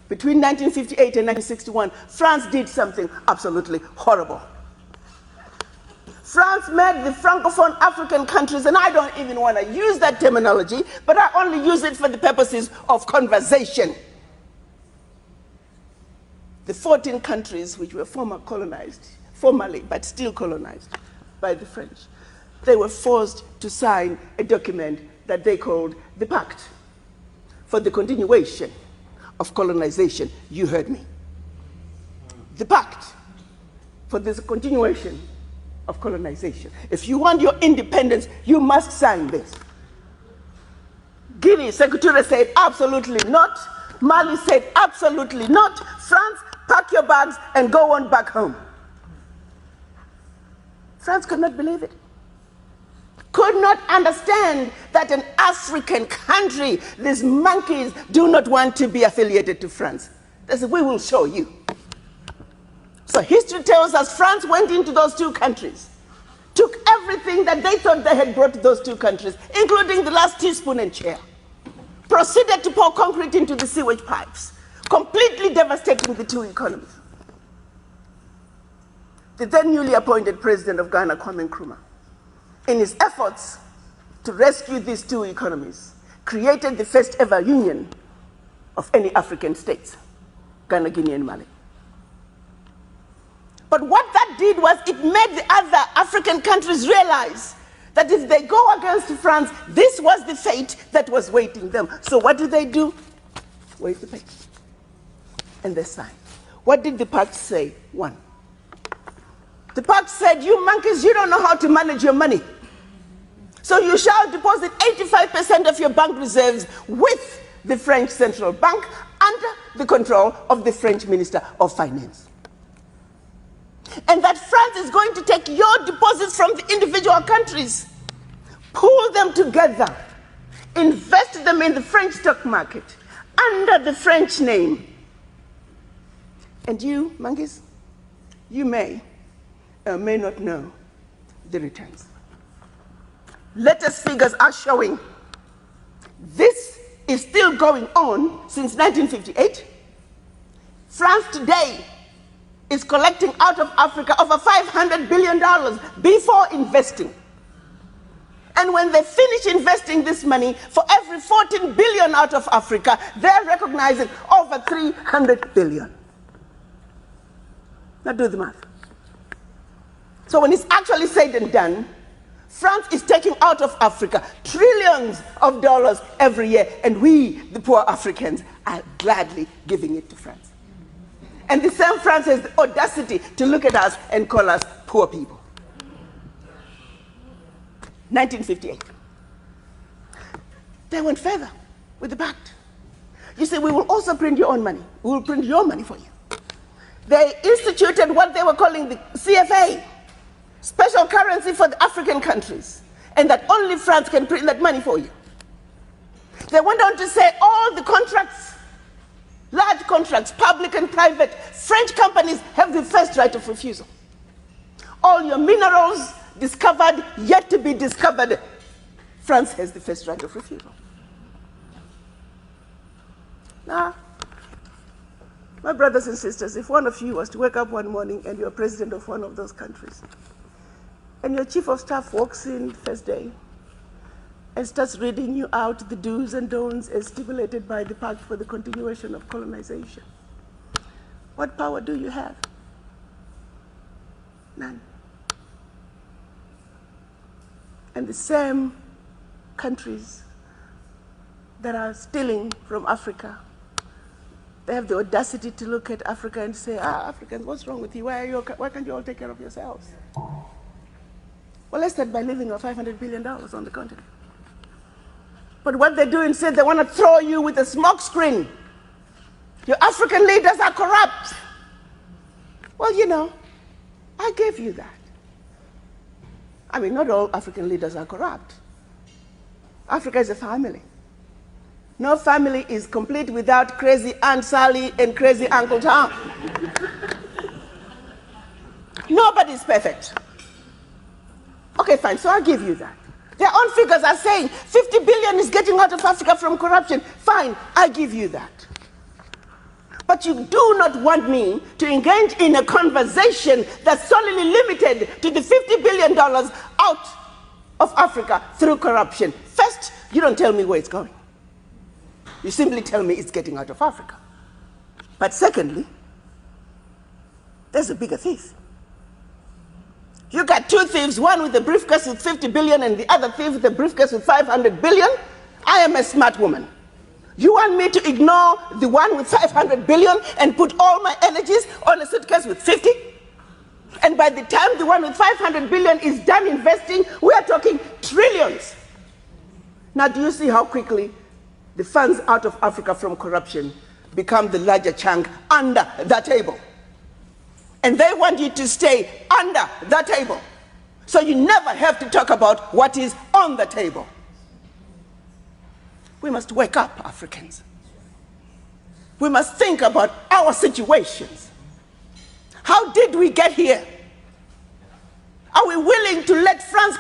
between 1958 and 1961, France did something absolutely horrible. France made the Francophone African countries, and I don't even want to use that terminology, but I only use it for the purposes of conversation. The 14 countries which were formally, but still colonized by the French, they were forced to sign a document that they called the Pact for the Continuation of Colonization. You heard me. The Pact for the Continuation of Colonization. If you want your independence, you must sign this. Guinea, Secretary said absolutely not. Mali said absolutely not. France, pack your bags and go on back home. France could not believe it. Could not understand that an African country, these monkeys, do not want to be affiliated to France. They said, we will show you. So history tells us France went into those two countries, took everything that they thought they had brought to those two countries, including the last teaspoon and chair, proceeded to pour concrete into the sewage pipes, completely devastating the two economies. The then newly appointed president of Ghana, Kwame Nkrumah, in his efforts to rescue these two economies, created the first ever union of any African states, Ghana, Guinea, and Mali. But what that did was it made the other African countries realize that if they go against France, this was the fate that was waiting them. So what did they do? Wave the paper. And they signed. What did the pact say? One. The pact said, you monkeys, you don't know how to manage your money. So you shall deposit 85% of your bank reserves with the French Central Bank under the control of the French Minister of Finance. And that France is going to take your deposits from the individual countries, pool them together, invest them in the French stock market under the French name. And you, monkeys, you may or may not know the returns. Latest figures are showing this is still going on since 1958. France today is collecting out of Africa over $500 billion before investing. And when they finish investing this money, for every 14 billion out of Africa, they're recognizing over 300 billion. Now do the math. So when it's actually said and done, France is taking out of Africa trillions of dollars every year, and we, the poor Africans, are gladly giving it to France. And the same France has the audacity to look at us and call us poor people. 1958. They went further with the pact. You see, we will also print your own money. We will print your money for you. They instituted what they were calling the CFA, special currency for the African countries, and that only France can print that money for you. They went on to say all the contracts, large contracts, public and private, French companies have the first right of refusal. All your minerals discovered, yet to be discovered, France has the first right of refusal. Now, my brothers and sisters, if one of you was to wake up one morning and you're president of one of those countries, and your chief of staff walks in first day and starts reading you out the do's and don'ts as stipulated by the Pact for the Continuation of Colonization, what power do you have? None. And the same countries that are stealing from Africa, they have the audacity to look at Africa and say, Africans, what's wrong with you? Why can't you all take care of yourselves? Well, let's start by leaving our $500 billion on the continent. But what they do instead, they want to throw you with a smoke screen. Your African leaders are corrupt. Well, you know, I gave you that. I mean, not all African leaders are corrupt. Africa is a family. No family is complete without crazy Aunt Sally and crazy Uncle Tom. Nobody's perfect. Okay, fine, so I'll give you that. Their own figures are saying 50 billion is getting out of Africa from corruption. Fine, I give you that. But you do not want me to engage in a conversation that's solely limited to the $50 billion out of Africa through corruption. First, you don't tell me where it's going. You simply tell me it's getting out of Africa. But secondly, there's a bigger thief. You got two thieves, one with a briefcase with 50 billion and the other thief with a briefcase with 500 billion. I am a smart woman. You want me to ignore the one with 500 billion and put all my energies on a suitcase with 50? And by the time the one with 500 billion is done investing, we are talking trillions. Now, do you see how quickly the funds out of Africa from corruption become the larger chunk under the table? And they want you to stay under the table. So you never have to talk about what is on the table. We must wake up, Africans. We must think about our situations. How did we get here? Are we willing to let France